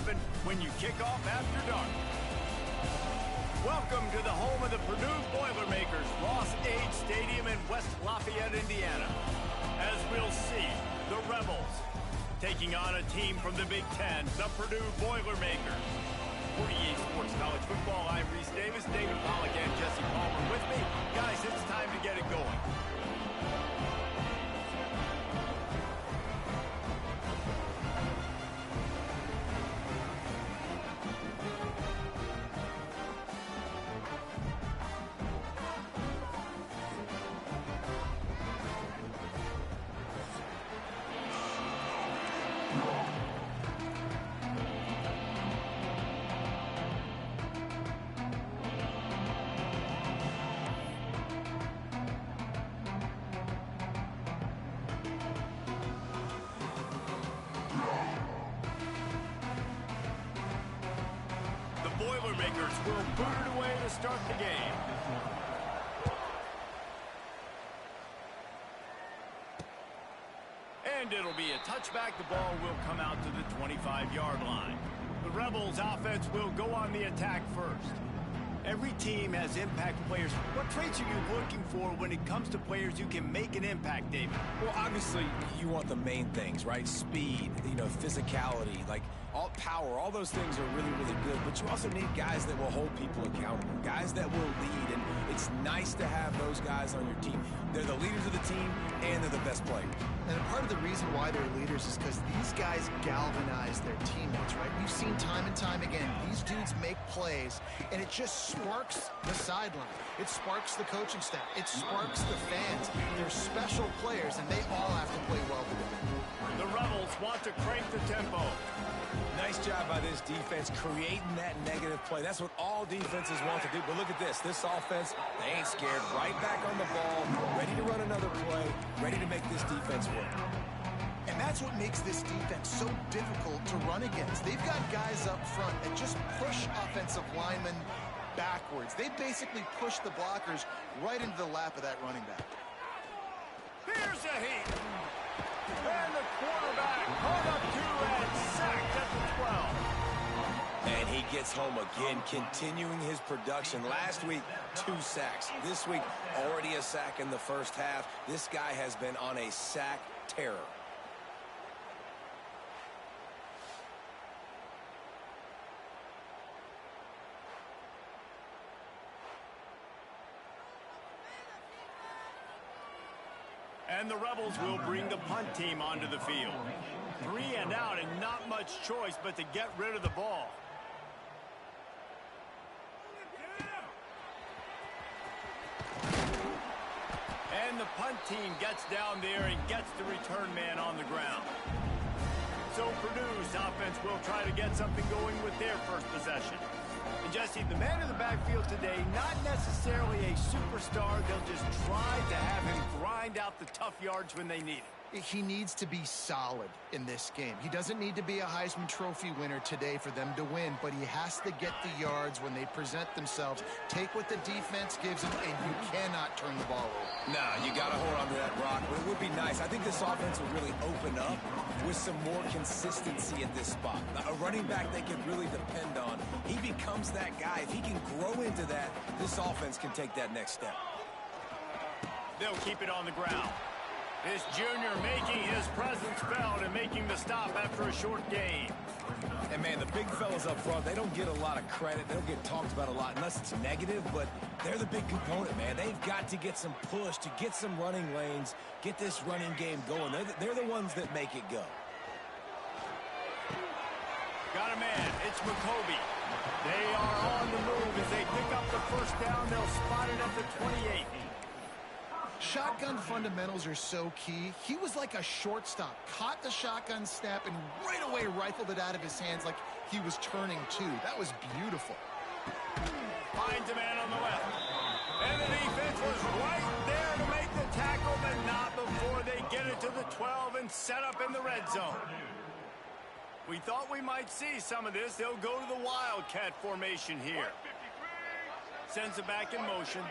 happen when you kick off after dark. Welcome to the home of the Purdue Boilermakers, Ross Age Stadium in West Lafayette, Indiana. As we'll see, the Rebels taking on a team from the Big Ten, the Purdue Boilermakers. For EA Sports College Football, I'm Reese Davis, David Pollack, and Jesse Palmer with me. Guys, it's time to get it going. Boilermakers will boot it away to start the game. And it'll be a touchback. The ball will come out to the 25-yard line. The Rebels offense will go on the attack first. Every team has impact players. What traits are you looking for when it comes to players who can make an impact, David? Well, obviously, you want the main things, right? Speed, physicality, like all power, all those things are really, really good. But you also need guys that will hold people accountable, guys that will lead. And it's nice to have those guys on your team. They're the leaders of the team, and they're the best players. And part of the reason why they're leaders is because these guys galvanize their teammates, right? You've seen time and time again, these dudes make plays, and it just sparks the sideline. It sparks the coaching staff. It sparks the fans. They're special players, and they all have to play well together. The Rebels want to crank the tempo. Nice job by this defense creating that negative play. That's what all defenses want to do. But look at this. This offense, they ain't scared. Right back on the ball, ready to run another play, ready to make this defense work. And that's what makes this defense so difficult to run against. They've got guys up front that just push offensive linemen backwards. They basically push the blockers right into the lap of that running back. Here's a heat. And the quarterback caught up to and sacked at the 12. And he gets home again, continuing his production. Last week, 2 sacks. This week, already a sack in the first half. This guy has been on a sack terror. And the Rebels will bring the punt team onto the field. 3 and out and not much choice but to get rid of the ball. And the punt team gets down there and gets the return man on the ground. So Purdue's offense will try to get something going with their first possession. And Jesse, the man in the backfield today, not necessarily a superstar. They'll just try to have him grind out the tough yards when they need it. He needs to be solid in this game. He doesn't need to be a Heisman Trophy winner today for them to win, but he has to get the yards when they present themselves. Take what the defense gives him, and you cannot turn the ball over. Nah, you got to hold on to that rock. But it would be nice. I think this offense will really open up with some more consistency at this spot. A running back they can really depend on. He becomes that guy. If he can grow into that, this offense can take that next step. They'll keep it on the ground. This junior making his presence felt and making the stop after a short gain. And, man, the big fellas up front, they don't get a lot of credit. They don't get talked about a lot unless it's negative, but they're the big component, man. They've got to get some push, to get some running lanes, get this running game going. They're the ones that make it go. Got a man. It's McCoby. They are on the move as they pick up the first down. They'll spot it at the 28. Shotgun fundamentals are so key. He was like a shortstop, caught the shotgun snap, and right away rifled it out of his hands like he was turning two. That was beautiful. Finds a man on the left. And the defense was right there to make the tackle, but not before they get it to the 12 and set up in the red zone. We thought we might see some of this. They'll go to the Wildcat formation here. Sends it back in motion.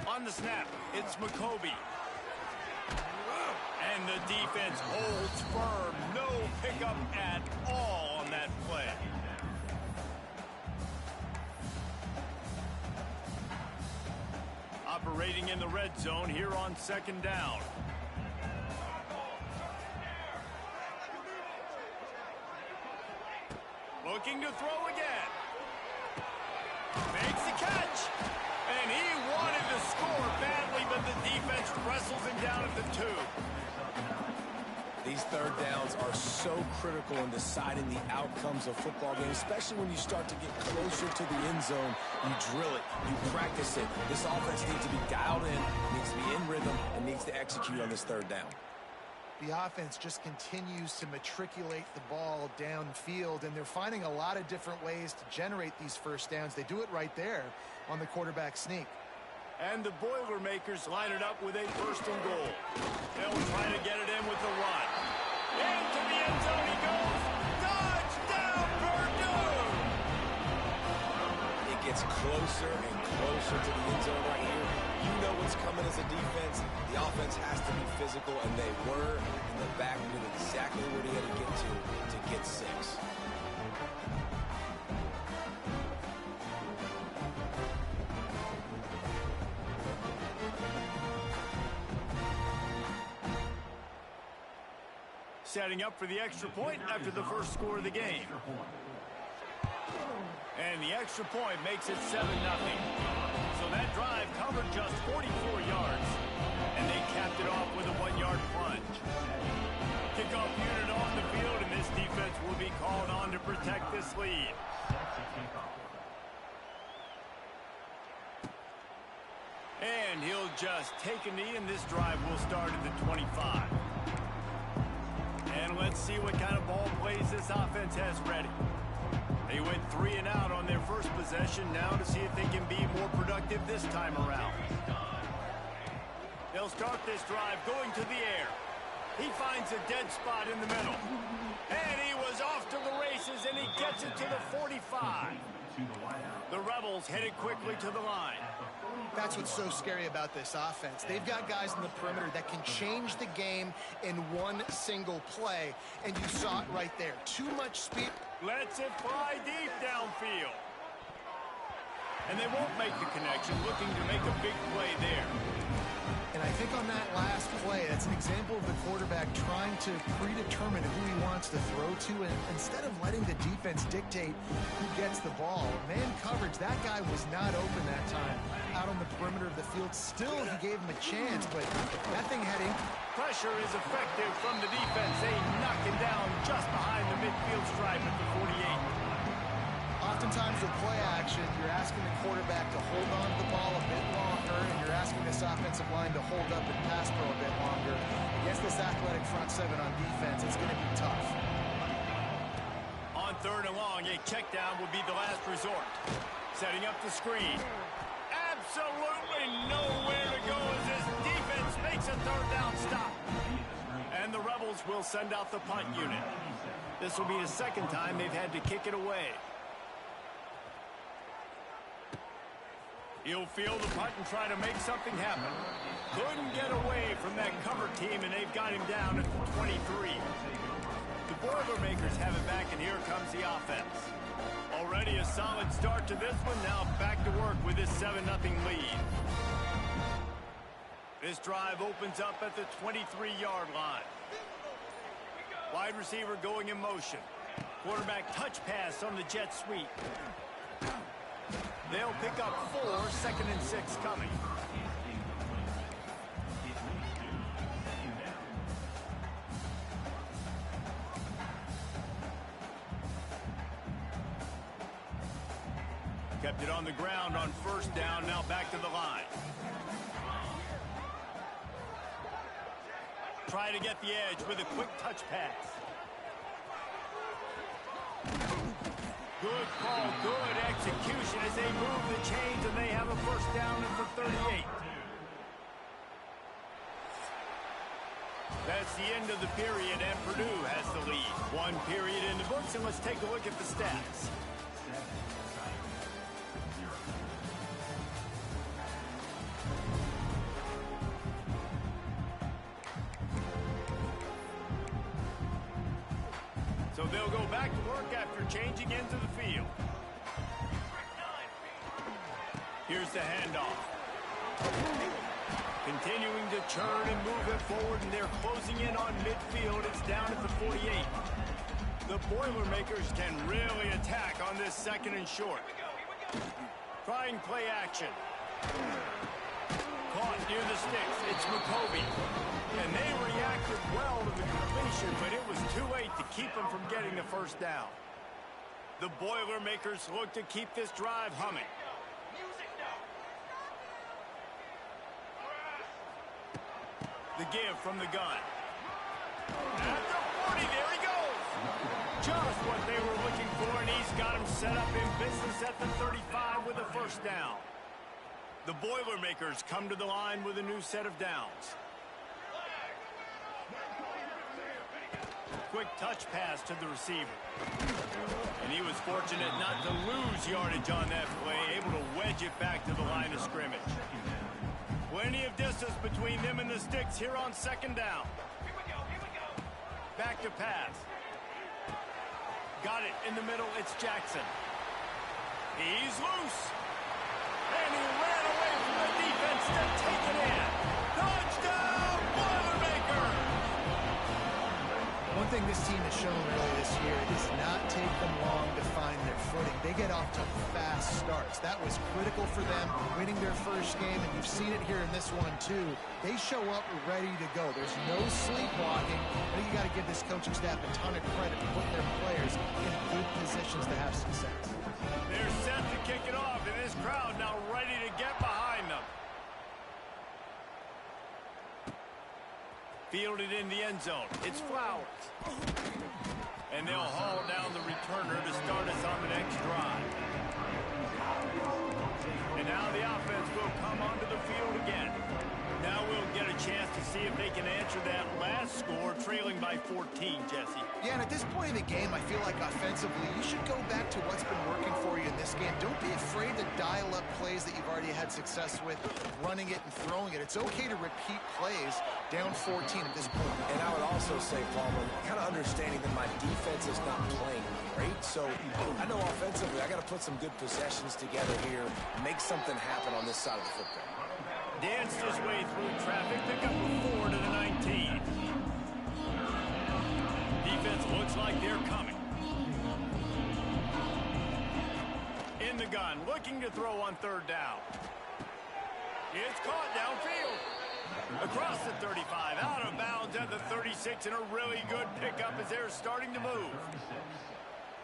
On the snap, it's McCoby. And the defense holds firm. No pickup at all on that play. waiting in the red zone here on second down. Looking to throw again. Makes the catch. And he wanted to score badly, but the defense wrestles him down at the 2. These third downs are so critical in deciding the outcomes of football games, especially when you start to get closer to the end zone. You drill it, you practice it. This offense needs to be dialed in, needs to be in rhythm, and needs to execute on this third down. The offense just continues to matriculate the ball downfield, and they're finding a lot of different ways to generate these first downs. They do it right there on the quarterback sneak. And the Boilermakers line it up with a 1st and goal. They'll try to get it in with the run. Into the end zone he goes. Touchdown, Purdue! It gets closer and closer to the end zone right here. You know what's coming as a defense. The offense has to be physical, and they were. And the back knew exactly where they had to get 6. Setting up for the extra point after the first score of the game. And the extra point makes it 7-0. So that drive covered just 44 yards. And they capped it off with a 1-yard plunge. Kickoff unit on the field, and this defense will be called on to protect this lead. And he'll just take a knee, and this drive will start at the 25. And let's see what kind of ball plays this offense has ready. They went 3 and out on their first possession, now to see if they can be more productive this time around. They'll start this drive going to the air. He finds a dead spot in the middle. And he was off to the races, and he gets it to the 45. The Rebels headed quickly to the line. That's what's so scary about this offense. They've got guys in the perimeter that can change the game in one single play, and you saw it right there. Too much speed. Lets it fly deep downfield. And they won't make the connection, looking to make a big play there. And I think on that last play, that's an example of the quarterback trying to predetermine who he wants to throw to, and instead of letting the defense dictate who gets the ball. Man coverage, that guy was not open that time out on the perimeter of the field. Still, he gave him a chance, but that thing had ink. Pressure is effective from the defense. They knock him down just behind the midfield stripe at the 48. Oftentimes with play action, you're asking the quarterback to hold on to the ball a bit longer, and you're asking this offensive line to hold up and pass pro a bit longer. Against this athletic front 7 on defense, it's going to be tough. On 3rd and long, a check down will be the last resort. Setting up the screen. Absolutely nowhere to go as this defense makes a 3rd down stop. And the Rebels will send out the punt unit. This will be the 2nd time they've had to kick it away. He'll field the punt and try to make something happen. Couldn't get away from that cover team, and they've got him down at the 23. The Boilermakers have it back, and here comes the offense. Already a solid start to this one. Now back to work with this 7-0 lead. This drive opens up at the 23-yard line. Wide receiver going in motion. Quarterback touch pass on the jet sweep. They'll pick up 4, 2nd and 6 coming. Kept it on the ground on 1st down, now back to the line. Try to get the edge with a quick touch pass. Good call, good execution as they move the chains, and they have a 1st down at the 38. That's the end of the period, and Purdue has the lead. 1 period in the books, and let's take a look at the stats. So they'll go back to work after changing into the field. Here's the handoff. Continuing to churn and move it forward, and they're closing in on midfield. It's down at the 48. The Boilermakers can really attack on this second and short. Trying play action. Caught near the sticks. It's McCovey. And they reacted well to the completion, but it was too late to keep them from getting the first down. The Boilermakers look to keep this drive humming. The give from the gun. At the 40, there he goes. Just what they were looking for, and he's got him set up in business at the 35 with a first down. The Boilermakers come to the line with a new set of downs. Quick touch pass to the receiver. And he was fortunate not to lose yardage on that play, able to wedge it back to the line of scrimmage. Plenty of distance between them and the sticks here on second down. Back to pass. Got it in the middle. It's Jackson. He's loose. And he ran away from the defense to take it in. Touchdown, Boilermakers! One thing this team has shown early this year, it does not take them long to find their footing. They get off to fast starts. That was critical for them, winning their first game, and you've seen it here in this one too. They show up ready to go. There's no sleepwalking. I think you got to give this coaching staff a ton of credit for putting their players in good positions to have success. They're set to kick it off, and this crowd now ready to get behind them. Fielded in the end zone. It's Flowers. And they'll haul down the returner to start us on the next drive. And now the offense will come onto the field again. Now we'll get a chance to see if they can answer that last score, trailing by 14, Jesse. Yeah, and at this point in the game, I feel like offensively, you should go back to what's been working for you in this game. Don't be afraid to dial up plays that you've already had success with, running it and throwing it. It's okay to repeat plays down 14 at this point. And I would also say, Palmer, kind of understanding that my defense is not playing great. So I know offensively, I got to put some good possessions together here, make something happen on this side of the football. Danced his way through traffic, pick up a 4 to the 19. Defense looks like they're coming. In the gun, looking to throw on third down. It's caught downfield. Across the 35, out of bounds at the 36, and a really good pickup as they're starting to move.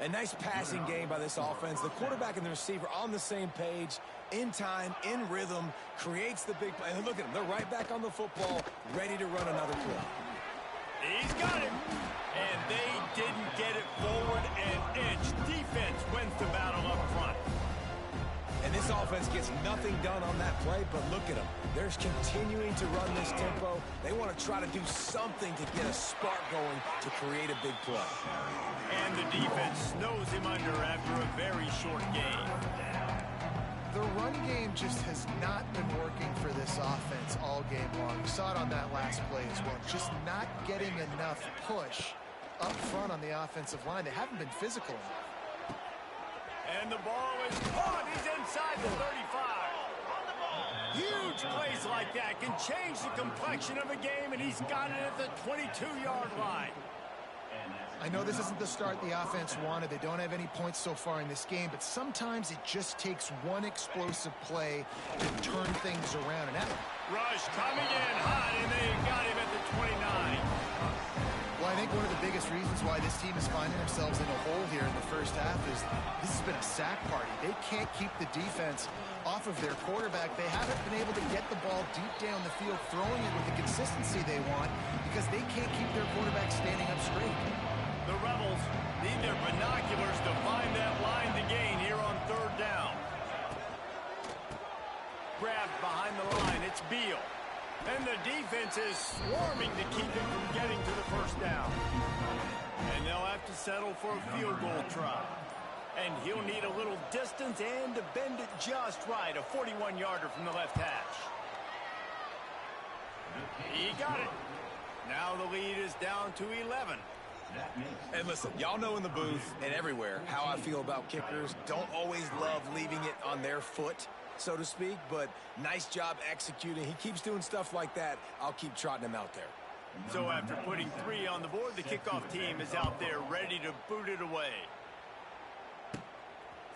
A nice passing game by this offense. The quarterback and the receiver on the same page, in time, in rhythm, creates the big play. And look at them. They're right back on the football, ready to run another play. He's got it. And they didn't get it forward an inch. Defense wins the battle up front. And this offense gets nothing done on that play, but look at them. They're continuing to run this tempo. They want to try to do something to get a spark going to create a big play. And the defense snows him under after a very short game. The run game just has not been working for this offense all game long. We saw it on that last play as well. Just not getting enough push up front on the offensive line. They haven't been physical enough. And the ball is caught. He's inside the 35. Huge plays like that can change the complexion of a game, and he's got it at the 22-yard line. I know this isn't the start the offense wanted. They don't have any points so far in this game, but sometimes it just takes one explosive play to turn things around. And that Rush coming in hot, and they got him at the 29. Well, I think one of the biggest reasons why this team is finding themselves in a hole here in the first half is this has been a sack party. They can't keep the defense off of their quarterback. They haven't been able to get the ball deep down the field, throwing it with the consistency they want because they can't keep their quarterback standing up straight. The Rebels need their binoculars to find that line to gain here on third down. Grabbed behind the line, it's Beal. And the defense is swarming to keep him from getting to the first down. And they'll have to settle for a field goal try. And he'll need a little distance and to bend it just right. A 41-yarder from the left hash. He got it. Now the lead is down to 11. And listen, y'all know in the booth and everywhere how I feel about kickers. Don't always love leaving it on their foot. so to speak, but nice job executing. He keeps doing stuff like that. I'll keep trotting him out there. So after putting 3 on the board, the kickoff team is out there ready to boot it away.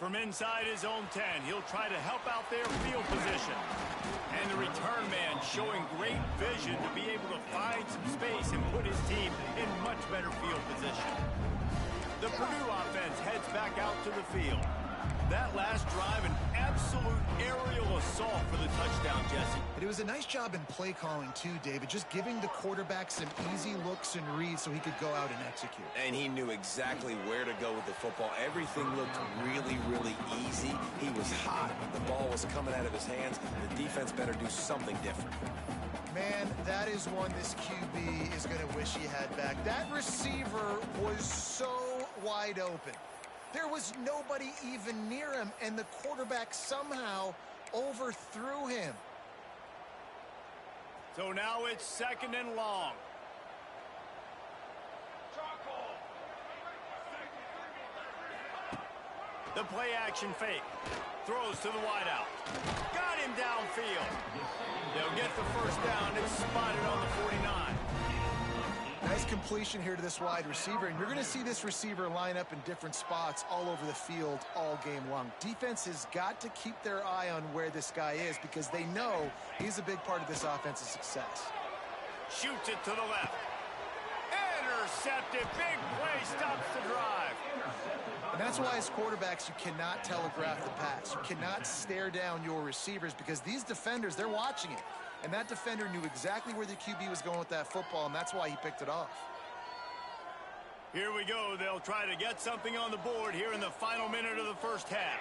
From inside his own 10, he'll try to help out their field position. And the return man showing great vision to be able to find some space and put his team in much better field position. The Purdue offense heads back out to the field. That last drive, an absolute aerial assault for the touchdown, Jesse. It was a nice job in play calling, too, David, just giving the quarterback some easy looks and reads so he could go out and execute. And he knew exactly where to go with the football. Everything looked really, really easy. He was hot. The ball was coming out of his hands. The defense better do something different. Man, that is one this QB is going to wish he had back. That receiver was so wide open. There was nobody even near him, and the quarterback somehow overthrew him. So now it's 2nd and long. The play action fake. Throws to the wideout. Got him downfield. They'll get the first down. It's spotted on the 49. Nice completion here to this wide receiver, and you're going to see this receiver line up in different spots all over the field all game long. Defense has got to keep their eye on where this guy is because they know he's a big part of this offense's success. Shoots it to the left. Intercepted. Big play stops the drive. And that's why as quarterbacks you cannot telegraph the pass. You cannot stare down your receivers because these defenders, they're watching it. And that defender knew exactly where the QB was going with that football, and that's why he picked it off. Here we go. They'll try to get something on the board here in the final minute of the first half.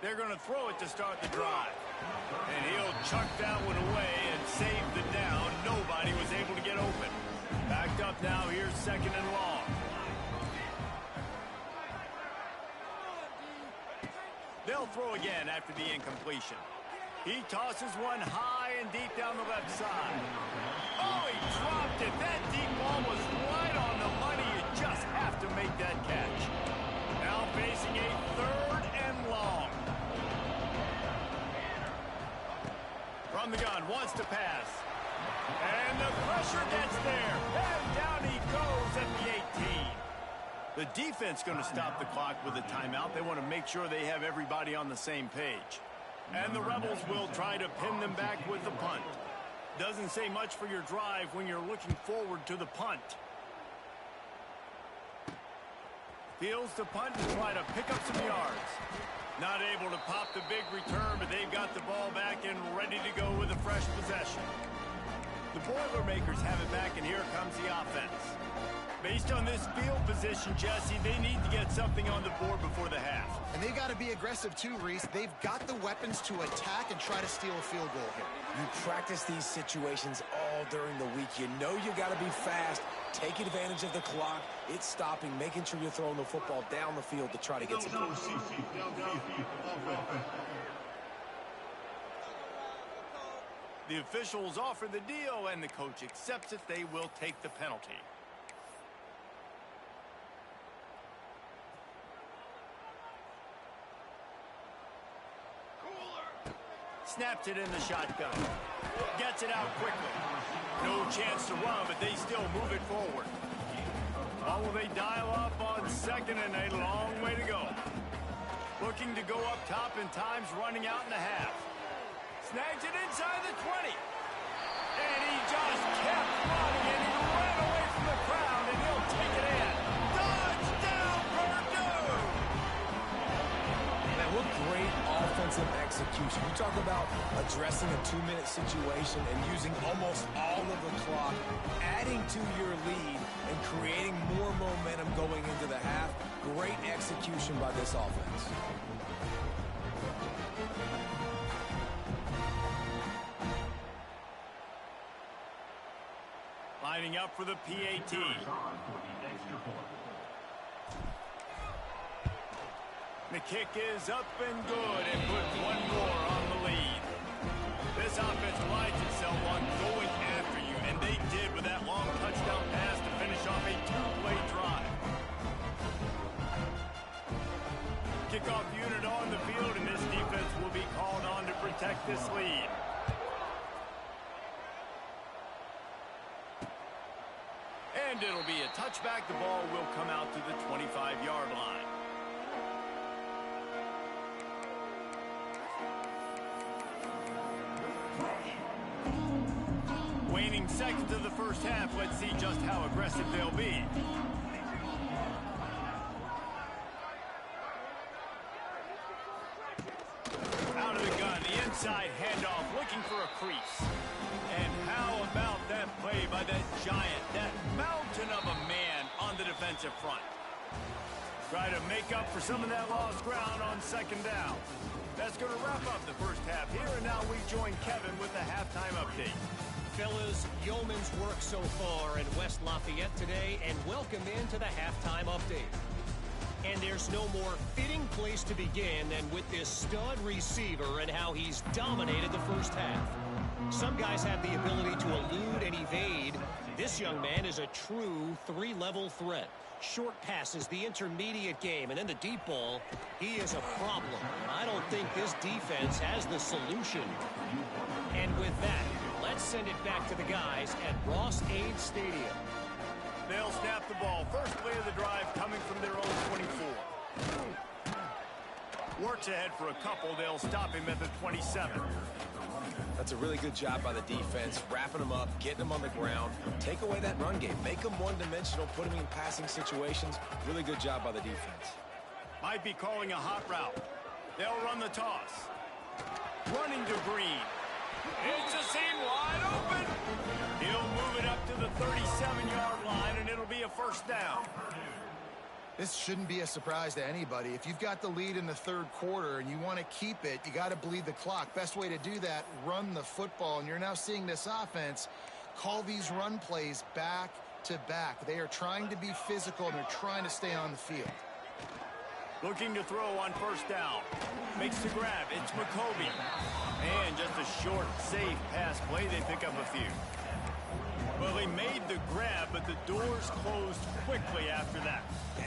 They're going to throw it to start the drive. And he'll chuck that one away and save the down. Nobody was able to get open. Backed up now. Here's 2nd and long. They'll throw again after the incompletion. He tosses one high and deep down the left side. Oh, he dropped it. That deep ball was right on the money. You just have to make that catch. Now facing a 3rd and long. From the gun, wants to pass. And the pressure gets there. And down he goes at the 18. The defense going to stop the clock with a timeout. They want to make sure they have everybody on the same page. And the Rebels will try to pin them back with the punt. Doesn't say much for your drive when you're looking forward to the punt. Fields to punt and try to pick up some yards. Not able to pop the big return, but they've got the ball back and ready to go with a fresh possession. The Boilermakers have it back, and here comes the offense. Based on this field position, Jesse, they need to get something on the board before the half. And they got to be aggressive too, Reese. They've got the weapons to attack and try to steal a field goal here. You practice these situations all during the week. You know you got to be fast, take advantage of the clock. It's stopping, making sure you're throwing the football down the field to try to get some points. The officials offer the deal, and the coach accepts it. They will take the penalty. Snaps it in the shotgun. Gets it out quickly. No chance to run, but they still move it forward. Oh, will they dial up on 2nd and a long way to go. Looking to go up top, and time's running out in the half. Snags it inside the 20. And he just kept running, and he ran away from the crowd, and he'll take it in. Touchdown, Purdue! Man, what great offensive execution. You talk about addressing a 2-minute situation and using almost all of the clock, adding to your lead, and creating more momentum going into the half. Great execution by this offense. Lining up for the PAT. The kick is up and good and puts one more on the lead. This offense prides itself on going after you, and they did with that long touchdown pass to finish off a 2-play drive. kickoff unit on the field, and this defense will be called on to protect this lead. And it'll be a touchback. The ball will come out to the 25-yard line. Waning seconds of the first half. Let's see just how aggressive they'll be. Out of the gun, the inside handoff, looking for a crease. And how about that play by that giant, that mountain of a man on the defensive front? Try to make up for some of that lost ground on second down. That's going to wrap up the first half here, and now we join Kevin with the halftime update. Fellas, yeoman's work so far in West Lafayette today, and welcome into the halftime update. And there's no more fitting place to begin than with this stud receiver and how he's dominated the first half. Some guys have the ability to elude and evade. This young man is a true three-level threat. Short passes, the intermediate game, and then the deep ball. He is a problem. And I don't think this defense has the solution. And with that, let's send it back to the guys at Ross-Ade Stadium. They'll snap the ball. First play of the drive coming from their own 24. Works ahead for a couple. They'll stop him at the 27. That's a really good job by the defense, wrapping them up, getting them on the ground. Take away that run game. Make them one-dimensional, put them in passing situations. Really good job by the defense. Might be calling a hot route. They'll run the toss. Running to Green. It's a seam wide open. He'll move it up to the 37-yard line, and it'll be a first down. This shouldn't be a surprise to anybody. If you've got the lead in the third quarter and you want to keep it, you got to bleed the clock. Best way to do that, run the football. And you're now seeing this offense call these run plays back to back. They are trying to be physical, and they're trying to stay on the field. Looking to throw on first down. Makes the grab. It's McCoby. And just a short, safe pass play. They pick up a few. Well, they made the grab, but the doors closed quickly after that.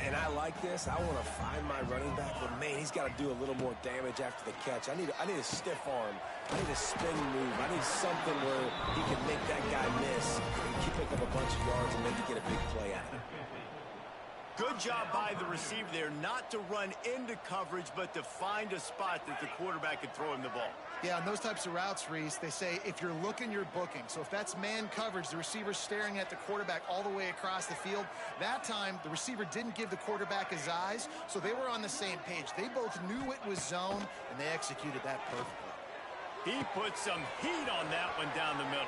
And I like this. I want to find my running back, but man, he's got to do a little more damage after the catch. I need a stiff arm. I need a spin move. I need something where he can make that guy miss and keep picking up a bunch of yards and maybe get a big play out of it. Good job by the receiver there, not to run into coverage, but to find a spot that the quarterback could throw him the ball. Yeah, on those types of routes, Reese, they say if you're looking, you're booking. So if that's man coverage, the receiver's staring at the quarterback all the way across the field. That time, the receiver didn't give the quarterback his eyes, so they were on the same page. They both knew it was zone, and they executed that perfectly. He put some heat on that one down the middle.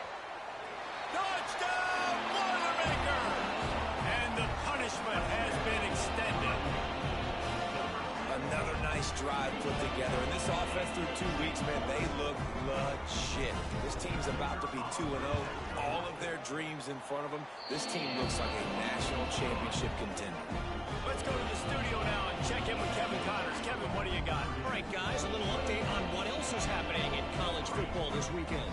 Touchdown, Boilermaker! And the punishment has been extended. Another nice drive put together. And this offense through 2 weeks, man, they look legit. This team's about to be 2-0. All of their dreams in front of them. This team looks like a national championship contender. Let's go to the studio now and check in with Kevin Connors. Kevin, what do you got? All right, guys, a little update on what else is happening in college football this weekend.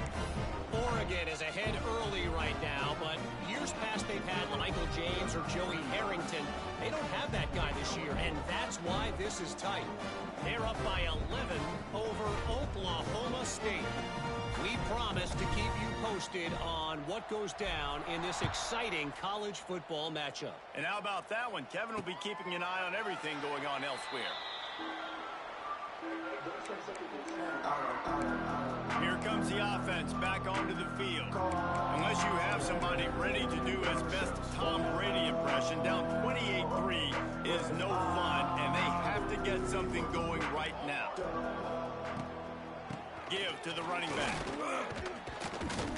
Oregon is ahead early right now, but years past they've had Michael James or Joey Harrington. They don't have that guy this year, and that's why this is tight. They're up by 11 over Oklahoma State. We promise to keep you posted on what goes down in this exciting college football matchup. And how about that one? Kevin will be keeping an eye on everything going on elsewhere. Here comes the offense back onto the field. Unless you have somebody ready to do his best Tom Brady impression, down 28-3 is no fun, and they have to get something going right now. Give to the running back.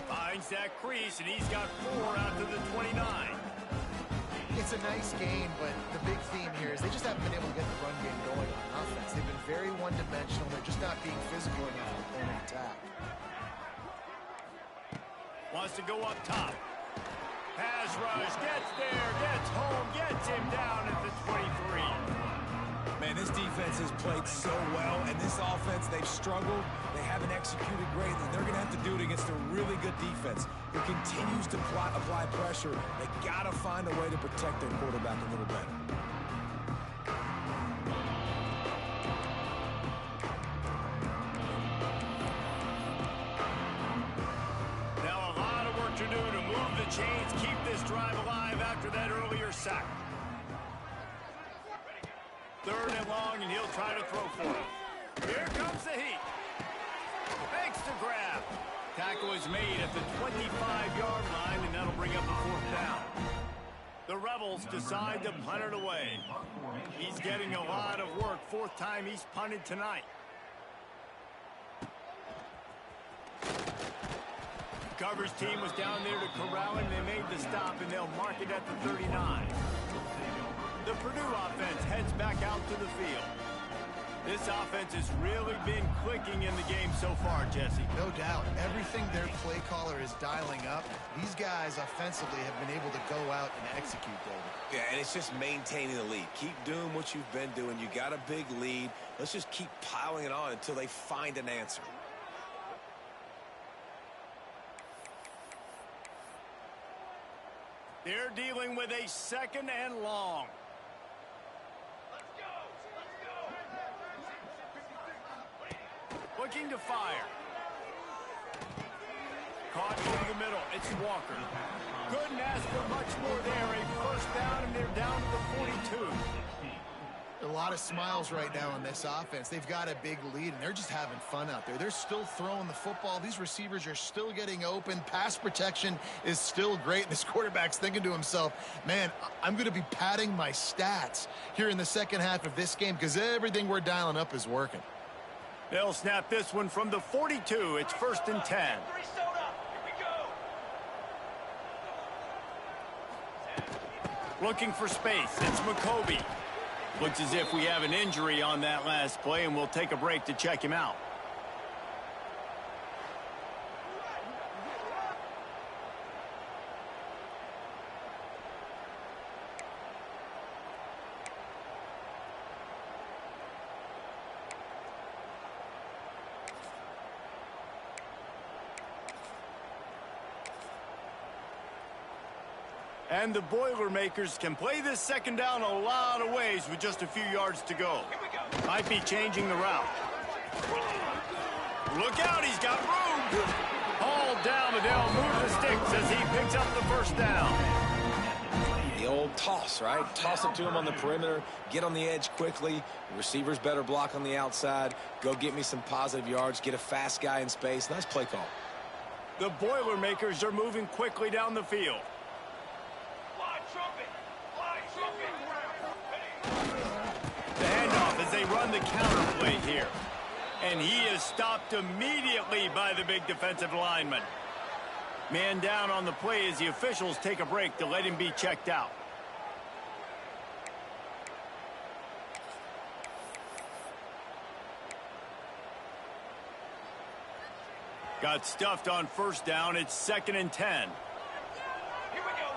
Finds that crease, and he's got 4 out to the 29. It's a nice game, but the big theme here is they just haven't been able to get the run game going on offense. They've been very one-dimensional. They're just not being physical enough in an attack. Wants to go up top. Pass rush, gets there, gets home, gets him down at the 23. Man, this defense has played so well, and this offense, they've struggled. They haven't executed greatly. They're going to have to do it against a really good defense who continues to apply pressure. They got to find a way to protect their quarterback a little better. chains keep this drive alive after that earlier sack. 3rd and long, and he'll try to throw for it. Here comes the heat. Makes the grab. Tackle is made at the 25-yard line, and that'll bring up a 4th down. The Rebels decide to punt it away. He's getting a lot of work. 4th time he's punted tonight. Coverage team was down there to corral him. They made the stop, and they'll mark it at the 39. The Purdue offense heads back out to the field. This offense has really been clicking in the game so far, Jesse. No doubt. Everything their play caller is dialing up, these guys offensively have been able to go out and execute, David. Yeah, and it's just maintaining the lead. Keep doing what you've been doing. You got a big lead. Let's just keep piling it on until they find an answer. They're dealing with a 2nd and long. Looking to fire. Caught over the middle. It's Walker. Couldn't ask for much more there. A 1st down, and they're down to the 42. A lot of smiles right now on this offense. They've got a big lead, and they're just having fun out there. They're still throwing the football. These receivers are still getting open. Pass protection is still great. This quarterback's thinking to himself, man, I'm going to be padding my stats here in the second half of this game because everything we're dialing up is working. They'll snap this one from the 42. It's 1st and 10. Looking for space. It's McCoby. Looks as if we have an injury on that last play, and we'll take a break to check him out. And the Boilermakers can play this 2nd down a lot of ways with just a few yards to go. Might be changing the route. Look out, he's got room. Hauled down, but they'll move the sticks as he picks up the 1st down. The old toss, right? Toss it to him on the perimeter. Get on the edge quickly. The receivers better block on the outside. Go get me some positive yards. Get a fast guy in space. Nice play call. The Boilermakers are moving quickly down the field. The handoff as they run the counter play here. And he is stopped immediately by the big defensive lineman. Man down on the play as the officials take a break to let him be checked out. Got stuffed on 1st down. It's 2nd and 10. Here we go.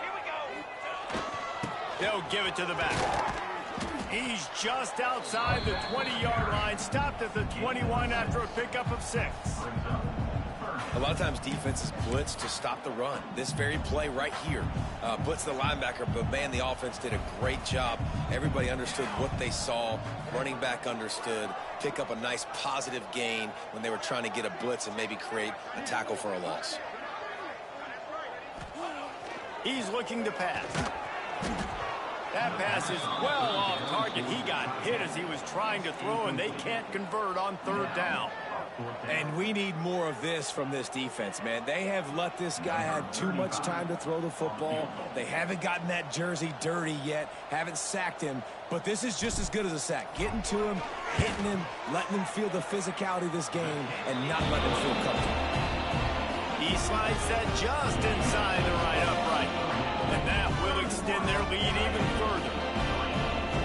They'll give it to the back. He's just outside the 20-yard line, stopped at the 21 after a pickup of 6. A lot of times defenses blitz to stop the run. This very play right here, blitz the linebacker, but man, the offense did a great job. Everybody understood what they saw. Running back understood. Pick up a nice positive gain when they were trying to get a blitz and maybe create a tackle for a loss. He's looking to pass. That pass is well off target. He got hit as he was trying to throw, and they can't convert on 3rd down. And we need more of this from this defense, man. They have let this guy have too much time to throw the football. They haven't gotten that jersey dirty yet, haven't sacked him. But this is just as good as a sack. Getting to him, hitting him, letting him feel the physicality of this game, and not letting him feel comfortable. He slides that just inside the right upright. And that will extend their lead even further.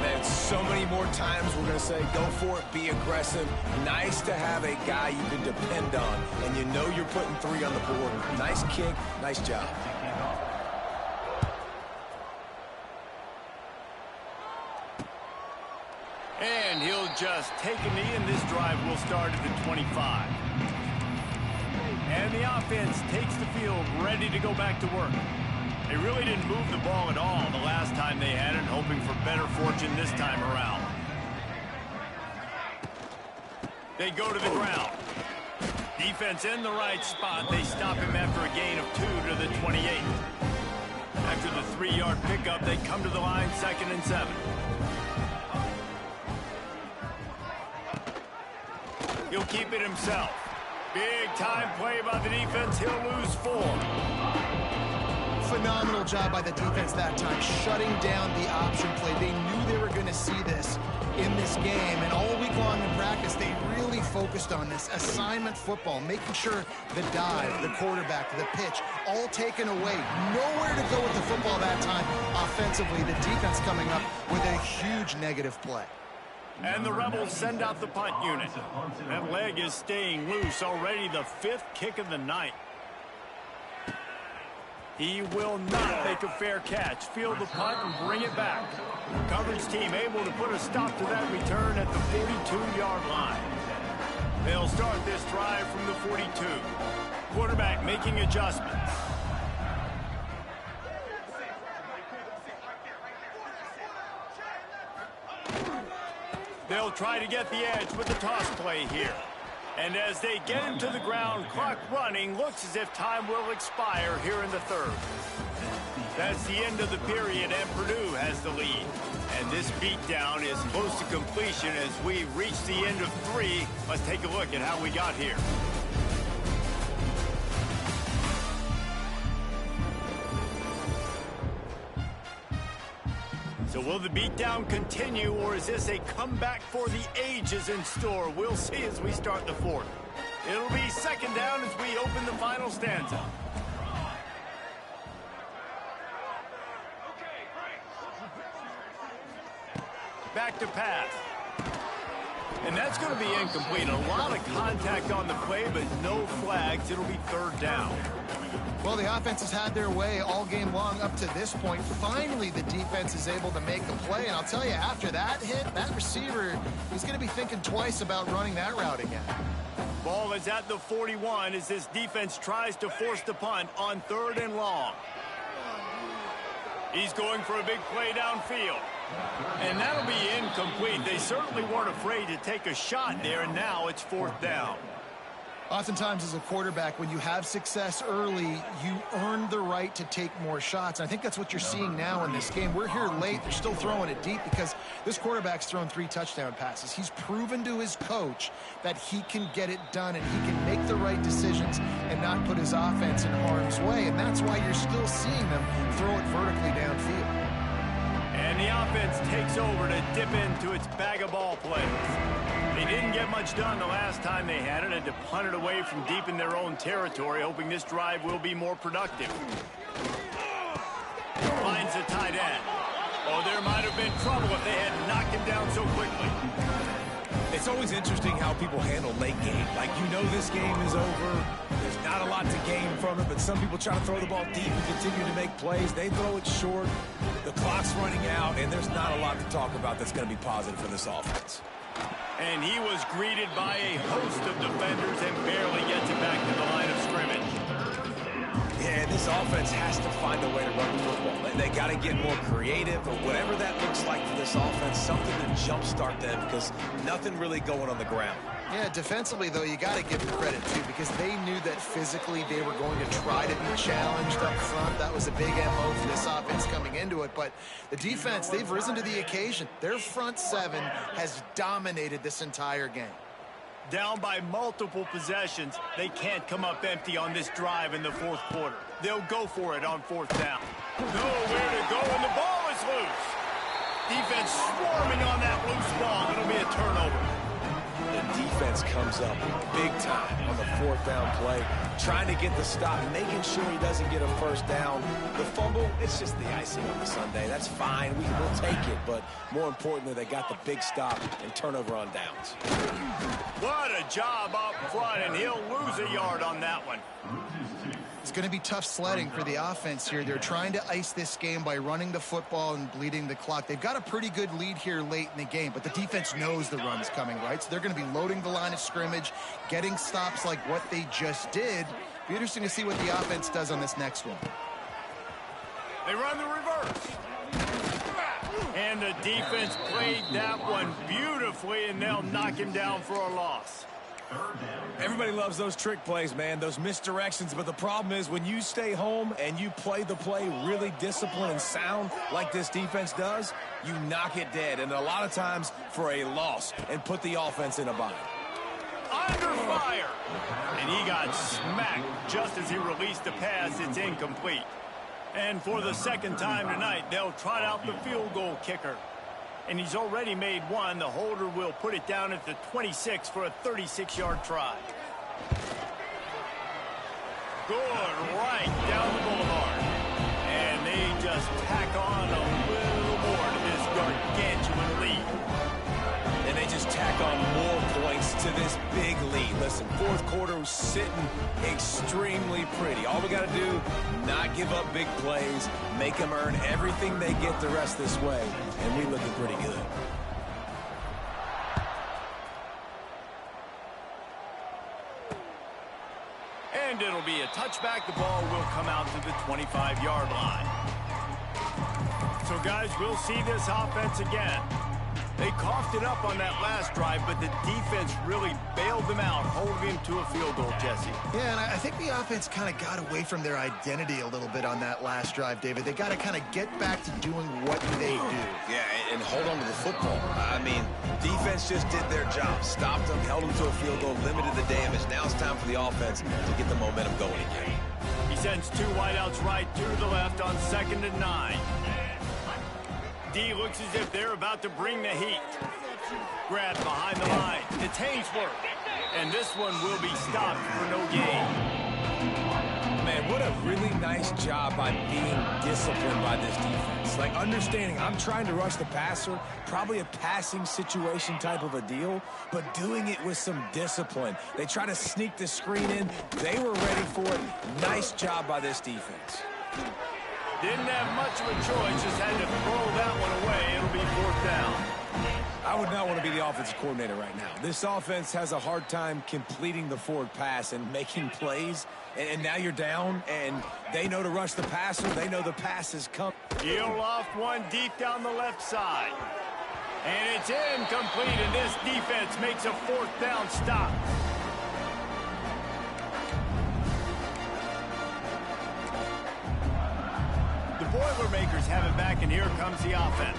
Man, so many more times we're going to say, go for it, be aggressive. Nice to have a guy you can depend on, and you know you're putting 3 on the board. Nice kick, nice job. And he'll just take a knee, and this drive will start at the 25. And the offense takes the field, ready to go back to work. They really didn't move the ball at all the last time they had it, hoping for better fortune this time around. They go to the ground. Defense in the right spot. They stop him after a gain of 2 to the 28. After the 3-yard pickup, they come to the line 2nd and 7. He'll keep it himself. Big time play by the defense. He'll lose 4. Phenomenal job by the defense that time, shutting down the option play. They knew they were going to see this in this game, and all week long in practice, they really focused on this assignment football, making sure the dive, the quarterback, the pitch, all taken away. Nowhere to go with the football that time offensively. The defense coming up with a huge negative play. And the Rebels send out the punt unit. That leg is staying loose, already the 5th kick of the night. He will not make a fair catch. Field the punt and bring it back. Coverage team able to put a stop to that return at the 42-yard line. They'll start this drive from the 42. Quarterback making adjustments. They'll try to get the edge with the toss play here. And as they get him to the ground, clock running, looks as if time will expire here in the 3rd. That's the end of the period, and Purdue has the lead. And this beatdown is close to completion as we reach the end of 3. Let's take a look at how we got here. So will the beatdown continue, or is this a comeback for the ages in store? We'll see as we start the 4th. It'll be 2nd down as we open the final stanza. Back to pass. And that's going to be incomplete. A lot of contact on the play, but no flags. It'll be 3rd down. Well, the offense has had their way all game long up to this point. Finally, the defense is able to make a play. And I'll tell you, after that hit, that receiver, he's going to be thinking twice about running that route again. Ball is at the 41 as this defense tries to force the punt on 3rd and long. He's going for a big play downfield. And that'll be incomplete. They certainly weren't afraid to take a shot there, and now it's 4th down. Oftentimes as a quarterback, when you have success early, you earn the right to take more shots. And I think that's what you're seeing now in this game. We're here late. They're still throwing it deep because this quarterback's thrown 3 touchdown passes. He's proven to his coach that he can get it done and he can make the right decisions and not put his offense in harm's way. And that's why you're still seeing them throw it vertically downfield. And the offense takes over to dip into its bag of ball plays. They didn't get much done the last time they had it, and to punt it away from deep in their own territory, hoping this drive will be more productive. Finds a tight end. Oh, there might have been trouble if they had knocked him down so quickly. It's always interesting how people handle late game. Like, you know this game is over. There's not a lot to gain from it, but some people try to throw the ball deep and continue to make plays. They throw it short. The clock's running out, and there's not a lot to talk about that's going to be positive for this offense. And he was greeted by a host of defenders and barely gets it back to the line of scrimmage. Yeah, this offense has to find a way to run the football. They got to get more creative, or whatever that looks like for this offense, something to jumpstart them, because nothing really going on the ground. Yeah, defensively, though, you got to give them credit, too, because they knew that physically they were going to try to be challenged up front. That was a big MO for this offense coming into it. But the defense, they've risen to the occasion. Their front 7 has dominated this entire game. Down by multiple possessions, they can't come up empty on this drive in the 4th quarter. They'll go for it on 4th down. Nowhere to go, and the ball is loose. Defense swarming on that loose ball. It'll be a turnover. The defense comes up big time on the 4th down play, trying to get the stop, making sure he doesn't get a 1st down. The fumble, it's just the icing on the sundae. That's fine. We'll take it, but more importantly, they got the big stop and turnover on downs. What a job up front, and he'll lose a yard on that one. It's going to be tough sledding for the offense here. They're trying to ice this game by running the football and bleeding the clock. They've got a pretty good lead here late in the game, but the defense knows the run's coming, right? So they're going to be loading the line of scrimmage, getting stops like what they just did. Be interesting to see what the offense does on this next one. They run the reverse. And the defense played that one beautifully, and they'll knock him down for a loss. Everybody loves those trick plays, man, those misdirections, but the problem is when you stay home and you play the play really disciplined and sound like this defense does, you knock it dead, and a lot of times for a loss, and put the offense in a bind. Under fire, and he got smacked just as he released the pass. It's incomplete. And for the second time tonight, they'll trot out the field goal kicker. And he's already made one. The holder will put it down at the 26 for a 36-yard try. Good right down the boulevard. And they just tack on a little more to this gargantuan lead. And they just tack on more points to this big lead. Listen, fourth quarter was sitting extremely pretty. All we got to do, not give up big plays, make them earn everything they get the rest this way, and we looking pretty good. And it'll be a touchback. The ball will come out to the 25-yard line. So, guys, we'll see this offense again. They coughed it up on that last drive, but the defense really bailed them out, holding him to a field goal, Jesse. Yeah, and I think the offense kind of got away from their identity a little bit on that last drive, David. They got to kind of get back to doing what they do. Yeah, and hold on to the football. I mean, defense just did their job. Stopped them, held them to a field goal, limited the damage. Now it's time for the offense to get the momentum going again. He sends two wideouts right to the left on 2nd and 9. D looks as if they're about to bring the heat. Grab behind the line. It's Hainsworth. And this one will be stopped for no gain. Man, what a really nice job by being disciplined by this defense. Like, understanding I'm trying to rush the passer, probably a passing situation type of a deal, but doing it with some discipline. They try to sneak the screen in. They were ready for it. Nice job by this defense. Didn't have much of a choice, just had to throw that one away. It'll be 4th down. I would not want to be the offensive coordinator right now. This offense has a hard time completing the forward pass and making plays, and now you're down, and they know to rush the passer. They know the pass is coming. He'll loft one deep down the left side. And it's incomplete, and this defense makes a 4th down stop. The Boilermakers have it back, and here comes the offense.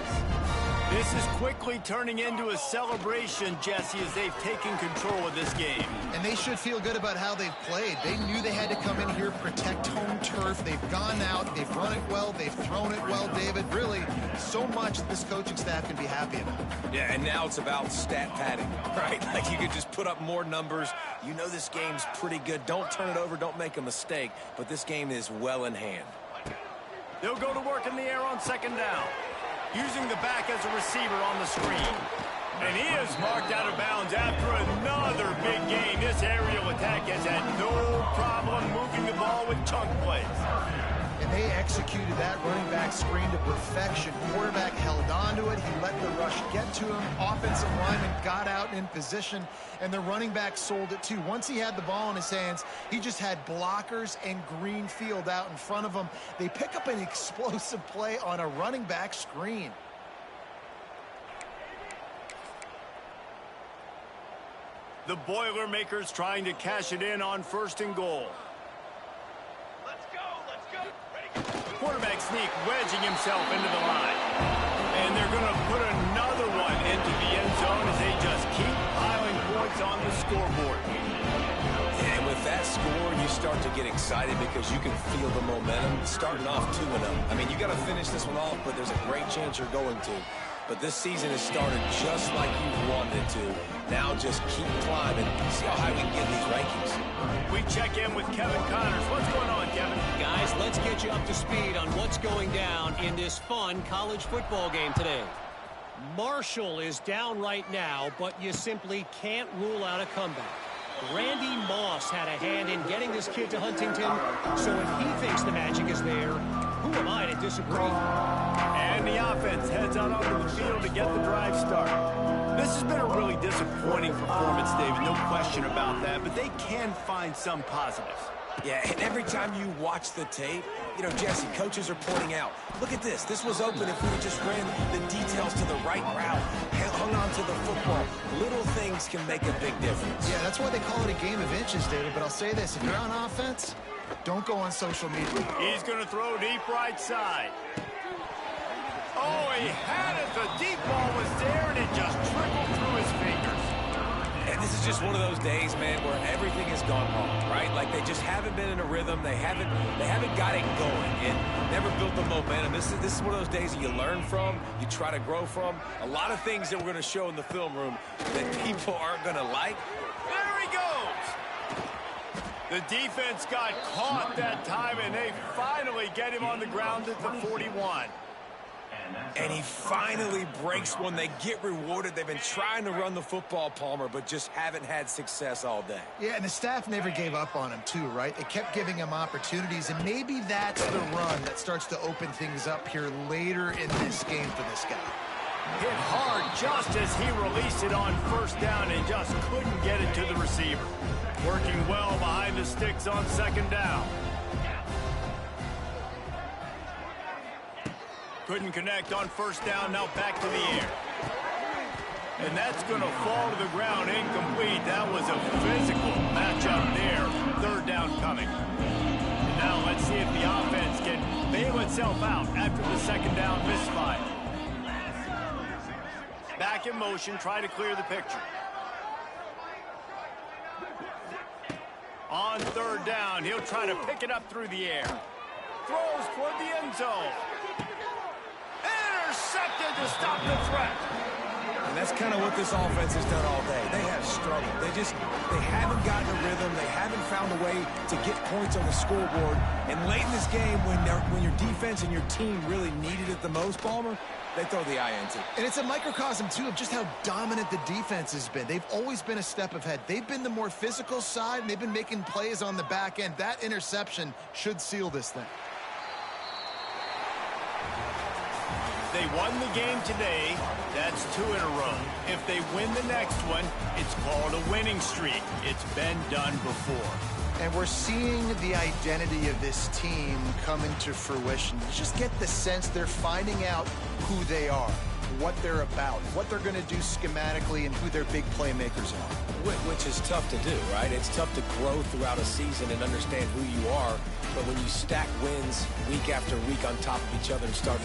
This is quickly turning into a celebration, Jesse, as they've taken control of this game. And they should feel good about how they've played. They knew they had to come in here, protect home turf. They've gone out, they've run it well, they've thrown it well, David. Really, so much that this coaching staff can be happy about. Yeah, and now it's about stat padding, right? Like, you could just put up more numbers. You know this game's pretty good. Don't turn it over, don't make a mistake, but this game is well in hand. They'll go to work in the air on 2nd down, using the back as a receiver on the screen. And he is marked out of bounds after another big gain. This aerial attack has had no problem moving the ball with chunk plays. And they executed that running back screen to perfection. Quarterback held on to it. He let the rush get to him. Offensive lineman got out in position, and the running back sold it too. Once he had the ball in his hands, he just had blockers and green field out in front of him. They pick up an explosive play on a running back screen. The Boilermakers trying to cash it in on 1st and goal. Quarterback sneak, wedging himself into the line. And they're going to put another one into the end zone as they just keep piling points on the scoreboard. And with that score, you start to get excited because you can feel the momentum starting off 2-0. I mean, you got to finish this one off, but there's a great chance you're going to. But this season has started just like you wanted it to. Now just keep climbing. See how high we can get in these rankings. We check in with Kevin Connors. What's going on, Kevin? Guys, let's get you up to speed on what's going down in this fun college football game today. Marshall is down right now, but you simply can't rule out a comeback. Randy Moss had a hand in getting this kid to Huntington, so if he thinks the magic is there, who am I to disagree? And the offense heads out onto the field to get the drive started. This has been a really disappointing performance, David, no question about that, but they can find some positives. Yeah, and every time you watch the tape, you know, Jesse, coaches are pointing out, look at this. This was open if we just ran the details to the right route, hung on to the football. Little things can make a big difference. Yeah, that's why they call it a game of inches, David. But I'll say this, if you're on offense, don't go on social media. He's going to throw deep right side. Oh, he had it. The deep ball was there, and it just trickled through his fingers. And this is just one of those days, man, where everything has gone wrong, right? Like they just haven't been in a rhythm. They haven't got it going and never built the momentum. This is one of those days that you learn from, you try to grow from. A lot of things that we're going to show in the film room that people aren't going to like. There he goes. The defense got caught that time, and they finally get him on the ground at the 41. And he finally breaks one. They get rewarded. They've been trying to run the football, Palmer, but just haven't had success all day. Yeah, and the staff never gave up on him, too, right? They kept giving him opportunities, and maybe that's the run that starts to open things up here later in this game for this guy. Hit hard just as he released it on first down and just couldn't get it to the receiver. Working well behind the sticks on second down. Couldn't connect on first down, now back to the air. And that's going to fall to the ground, incomplete. That was a physical matchup there. Third down coming. And now let's see if the offense can bail itself out after the second down misfire. Back in motion, try to clear the picture. On third down, he'll try to pick it up through the air. Throws toward the end zone. Intercepted to stop the threat. And that's kind of what this offense has done all day. They have struggled. They haven't gotten a rhythm. They haven't found a way to get points on the scoreboard. And late in this game, when your defense and your team really needed it the most, Palmer, they throw the INT. And it's a microcosm, too, of just how dominant the defense has been. They've always been a step ahead. They've been the more physical side, and they've been making plays on the back end. That interception should seal this thing. They won the game today. That's 2 in a row. If they win the next one, it's called a winning streak. It's been done before. And we're seeing the identity of this team come into fruition. You just get the sense they're finding out who they are, what they're about, what they're going to do schematically, and who their big playmakers are. Which is tough to do, right? It's tough to grow throughout a season and understand who you are. But when you stack wins week after week on top of each other and start to